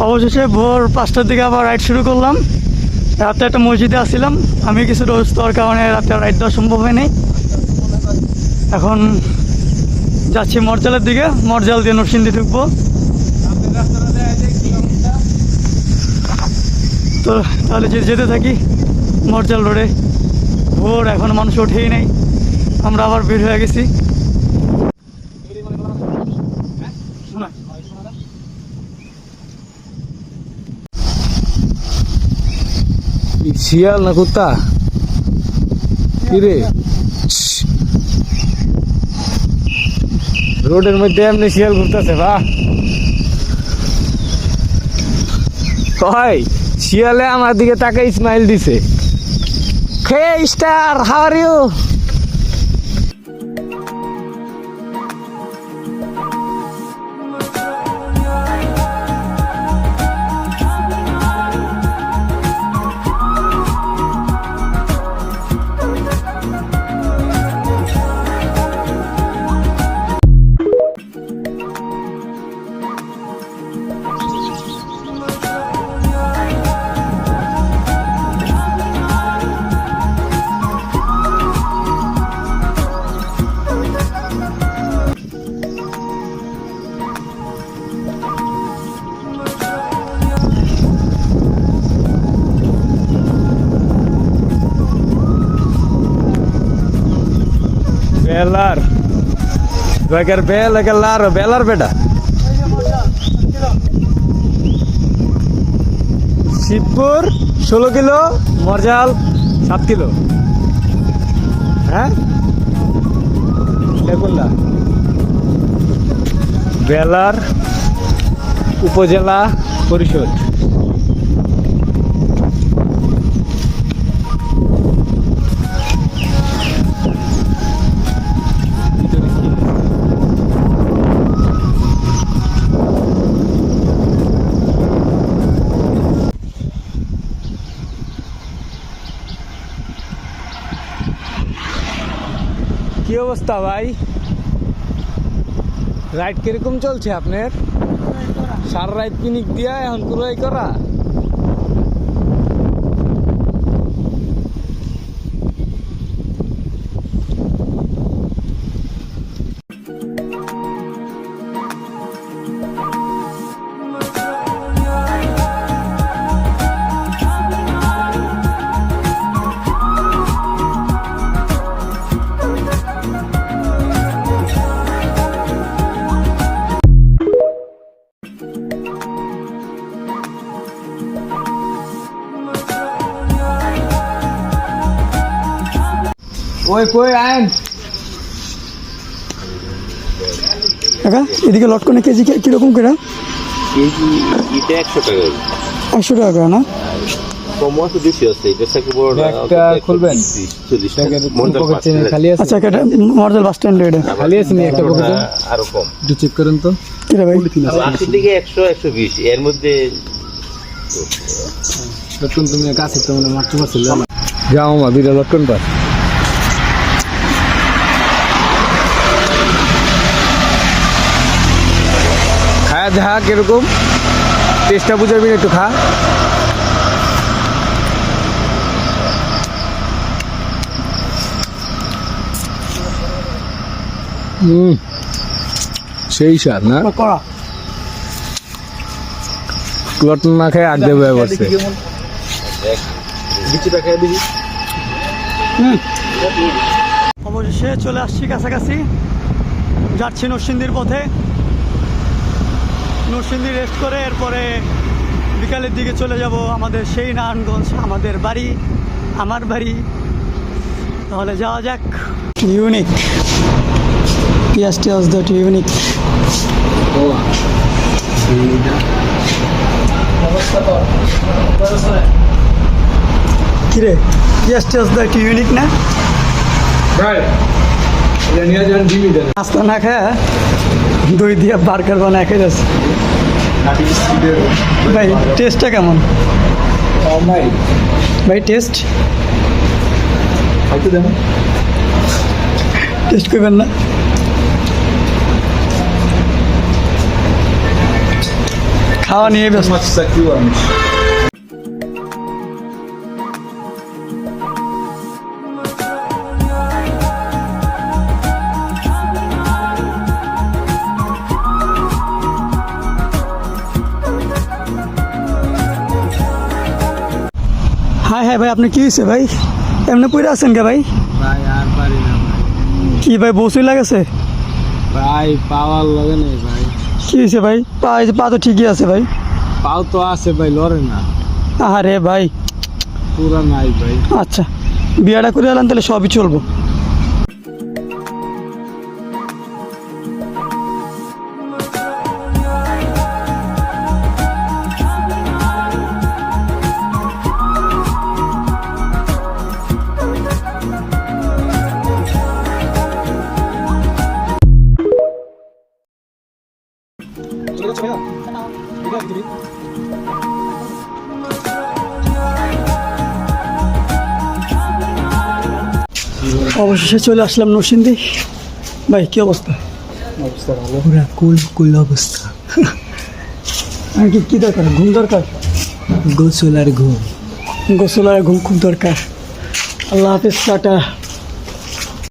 অবশেষে ভোর 5টার দিকে আবার রাইড শুরু করলাম। রাতে একটা মসজিদে আসছিলাম, আমি কিছু অসুস্থতার কারণে রাতে রাইড দেওয়া সম্ভব হয়নি। এখন যাচ্ছি মরজালের দিকে, মরজাল দিয়ে নরসিংদী ঢুকবো। তো তাহলে যেতে থাকি মরজাল রোডে। ভোর এখন মানুষ ওঠেই নেই, আমরা আবার বের হয়ে গেছি। শিয়াল না কুত্তা কিরে? রোডের মধ্যে এমনি শিয়াল ঘুরতেছে বা কয় শিয়ালে আমার দিকে তাকে স্মাইল দিছে। হে স্টার, হাউ আর ইউ? বেলার বেকার বেলার বেলার বেটা শিবপুর 16 কিলো, মরজাল 7 কিলো। হ্যাঁ দেখুনলা বেলার উপজেলা পরিষদ। কি অবস্থা ভাই, রাইড কিরকম চলছে আপনার? সারা রাইড পিনিক দিয়া এখন কুলাই করা। ওই কই আইন কাকা, এদিকে লটকনে কেজি কিরকম করে? কেজি এটা 100 টাকা। 100 টাকা করে না? কম আছে, বেশি আছে। এটা থেকে বড় একটা খুলবেন 40 টাকা। মন্ডল খালি আছে। আচ্ছা, এটা মরজাল বাস স্ট্যান্ড এটা খালি আছে নি একটা পকেটে? আরো কম। একটু চেক করেন তো। কি রে ভাই? 80 থেকে 100 120 এর মধ্যে। লটকন তুমি কাছে তো মানে মারতে পারছিল না। যাও মা দুইটা লটকন পার। খায়া দেখা কিরকম, টেস্টটা বুঝাবি একটু খা। সেই স্বাদ না? করা লটকন না খেয়ে আগ দেবে বসে। অবশেষে চলে আসছি কাছাকাছি, যাচ্ছি নরসিংদীর পথে। নরসিংদী রেস্ট করে এরপরে বিকালের দিকে চলে যাব আমাদের সেই নারায়ণগঞ্জ, আমাদের বাড়ি, আমার বাড়ি। তাহলে যাওয়া যাক। ইউনিক পিয়াজটি আজ দ্যাট ইউনিক। কিরে, পিয়াজটি আজ দ্যাট ইউনিক না? নাস্তা না খায় দই দিয়ে বার্গার বানায় খেয়ে যাচ্ছে ভাই। টেস্টটা কেমন ভাই? টেস্ট টেস্ট করবেন না? খাওয়া নিয়ে ব্যস্ত। হাই হাই ভাই, আপনি কি হয়েছে ভাই? এমনি পড়ে আছেন কে ভাই? ভাই আর পারি না ভাই। কি ভাই বসুই লাগেছে? ভাই পাওয়ার লাগে নেই ভাই। কি হয়েছে ভাই? পা তো ঠিকই আছে ভাই। পাও তো আছে ভাই, লড়ে না। আরে ভাই, পুরা নাই ভাই। আচ্ছা বিয়াটা করে এলেন তাহলে সবই চলবো। অবশেষে চলে আসলাম নরসিংদী। ভাই কি অবস্থা? পুরা কুল কুল অবস্থা। আর কি দরকার? ঘুম দরকার? গোসল আর ঘুম। গোসল আর ঘুম খুব দরকার। আল্লাহ হাফেজ, টাটা।